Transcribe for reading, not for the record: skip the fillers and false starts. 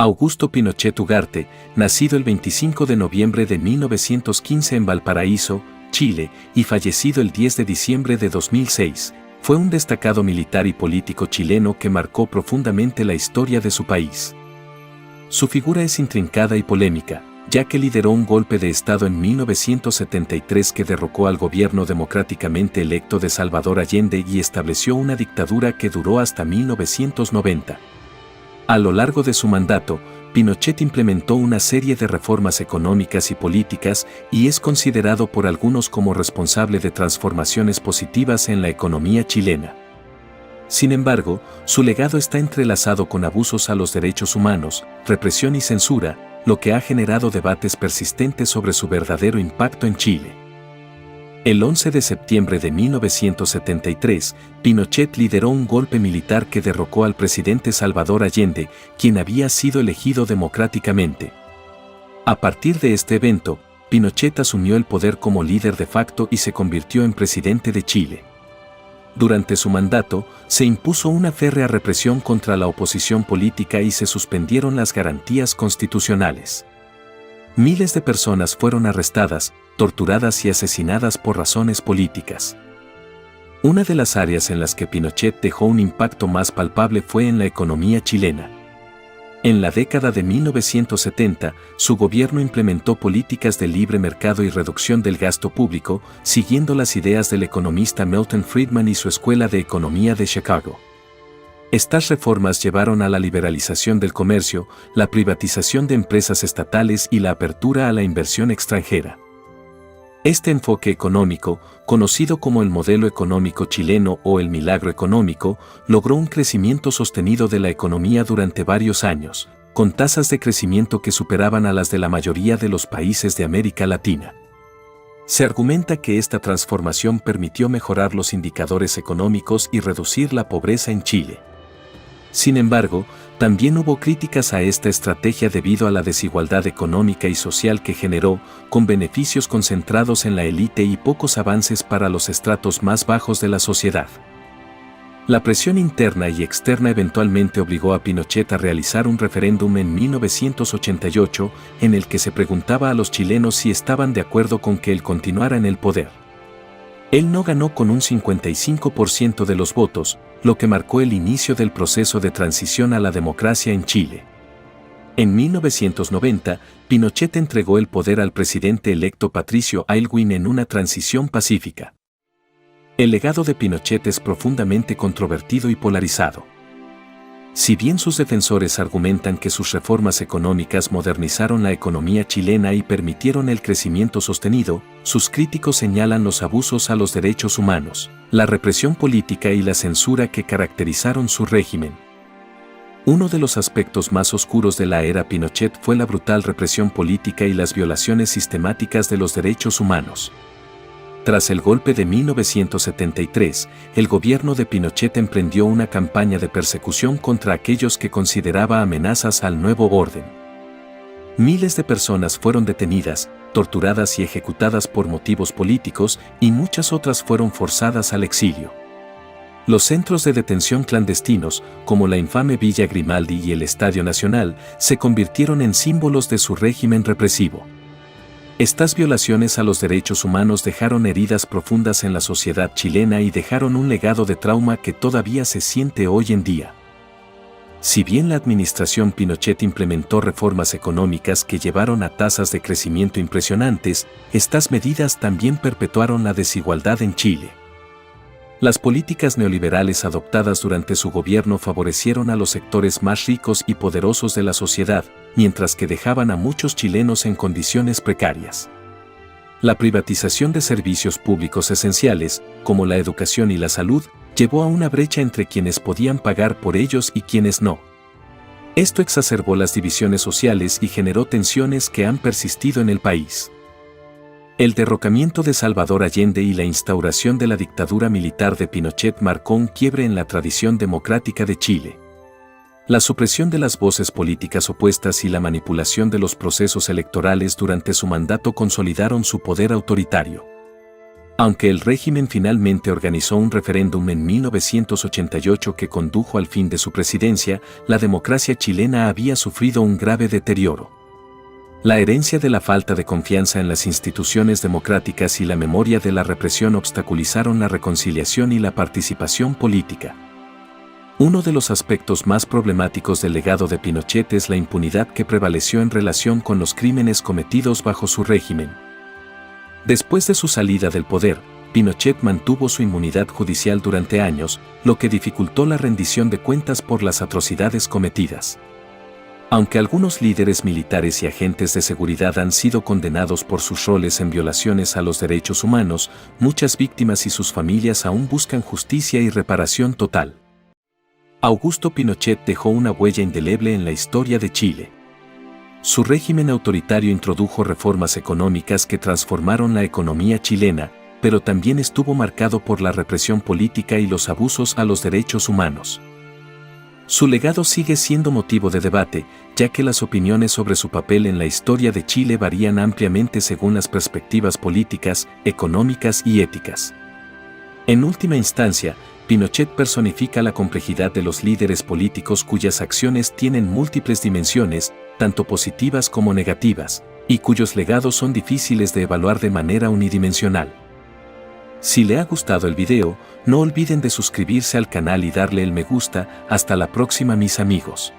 Augusto Pinochet Ugarte, nacido el 25 de noviembre de 1915 en Valparaíso, Chile, y fallecido el 10 de diciembre de 2006, fue un destacado militar y político chileno que marcó profundamente la historia de su país. Su figura es intrincada y polémica, ya que lideró un golpe de Estado en 1973 que derrocó al gobierno democráticamente electo de Salvador Allende y estableció una dictadura que duró hasta 1990. A lo largo de su mandato, Pinochet implementó una serie de reformas económicas y políticas y es considerado por algunos como responsable de transformaciones positivas en la economía chilena. Sin embargo, su legado está entrelazado con abusos a los derechos humanos, represión y censura, lo que ha generado debates persistentes sobre su verdadero impacto en Chile. El 11 de septiembre de 1973, Pinochet lideró un golpe militar que derrocó al presidente Salvador Allende, quien había sido elegido democráticamente. A partir de este evento, Pinochet asumió el poder como líder de facto y se convirtió en presidente de Chile. Durante su mandato, se impuso una férrea represión contra la oposición política y se suspendieron las garantías constitucionales. Miles de personas fueron arrestadas, torturadas y asesinadas por razones políticas. Una de las áreas en las que Pinochet dejó un impacto más palpable fue en la economía chilena. En la década de 1970, su gobierno implementó políticas de libre mercado y reducción del gasto público, siguiendo las ideas del economista Milton Friedman y su Escuela de Economía de Chicago. Estas reformas llevaron a la liberalización del comercio, la privatización de empresas estatales y la apertura a la inversión extranjera. Este enfoque económico, conocido como el modelo económico chileno o el milagro económico, logró un crecimiento sostenido de la economía durante varios años, con tasas de crecimiento que superaban a las de la mayoría de los países de América Latina. Se argumenta que esta transformación permitió mejorar los indicadores económicos y reducir la pobreza en Chile. Sin embargo, también hubo críticas a esta estrategia debido a la desigualdad económica y social que generó, con beneficios concentrados en la élite y pocos avances para los estratos más bajos de la sociedad. La presión interna y externa eventualmente obligó a Pinochet a realizar un referéndum en 1988 en el que se preguntaba a los chilenos si estaban de acuerdo con que él continuara en el poder. Él no ganó con un 55% de los votos, lo que marcó el inicio del proceso de transición a la democracia en Chile. En 1990, Pinochet entregó el poder al presidente electo Patricio Aylwin en una transición pacífica. El legado de Pinochet es profundamente controvertido y polarizado. Si bien sus defensores argumentan que sus reformas económicas modernizaron la economía chilena y permitieron el crecimiento sostenido, sus críticos señalan los abusos a los derechos humanos, la represión política y la censura que caracterizaron su régimen. Uno de los aspectos más oscuros de la era Pinochet fue la brutal represión política y las violaciones sistemáticas de los derechos humanos. Tras el golpe de 1973, el gobierno de Pinochet emprendió una campaña de persecución contra aquellos que consideraba amenazas al nuevo orden. Miles de personas fueron detenidas, torturadas y ejecutadas por motivos políticos y muchas otras fueron forzadas al exilio. Los centros de detención clandestinos, como la infame Villa Grimaldi y el Estadio Nacional, se convirtieron en símbolos de su régimen represivo. Estas violaciones a los derechos humanos dejaron heridas profundas en la sociedad chilena y dejaron un legado de trauma que todavía se siente hoy en día. Si bien la administración Pinochet implementó reformas económicas que llevaron a tasas de crecimiento impresionantes, estas medidas también perpetuaron la desigualdad en Chile. Las políticas neoliberales adoptadas durante su gobierno favorecieron a los sectores más ricos y poderosos de la sociedad, mientras que dejaban a muchos chilenos en condiciones precarias. La privatización de servicios públicos esenciales, como la educación y la salud, llevó a una brecha entre quienes podían pagar por ellos y quienes no. Esto exacerbó las divisiones sociales y generó tensiones que han persistido en el país. El derrocamiento de Salvador Allende y la instauración de la dictadura militar de Pinochet marcó un quiebre en la tradición democrática de Chile. La supresión de las voces políticas opuestas y la manipulación de los procesos electorales durante su mandato consolidaron su poder autoritario. Aunque el régimen finalmente organizó un referéndum en 1988 que condujo al fin de su presidencia, la democracia chilena había sufrido un grave deterioro. La herencia de la falta de confianza en las instituciones democráticas y la memoria de la represión obstaculizaron la reconciliación y la participación política. Uno de los aspectos más problemáticos del legado de Pinochet es la impunidad que prevaleció en relación con los crímenes cometidos bajo su régimen. Después de su salida del poder, Pinochet mantuvo su inmunidad judicial durante años, lo que dificultó la rendición de cuentas por las atrocidades cometidas. Aunque algunos líderes militares y agentes de seguridad han sido condenados por sus roles en violaciones a los derechos humanos, muchas víctimas y sus familias aún buscan justicia y reparación total. Augusto Pinochet dejó una huella indeleble en la historia de Chile. Su régimen autoritario introdujo reformas económicas que transformaron la economía chilena, pero también estuvo marcado por la represión política y los abusos a los derechos humanos. Su legado sigue siendo motivo de debate, ya que las opiniones sobre su papel en la historia de Chile varían ampliamente según las perspectivas políticas, económicas y éticas. En última instancia, Pinochet personifica la complejidad de los líderes políticos cuyas acciones tienen múltiples dimensiones, tanto positivas como negativas, y cuyos legados son difíciles de evaluar de manera unidimensional. Si le ha gustado el video, no olviden de suscribirse al canal y darle el me gusta. Hasta la próxima, mis amigos.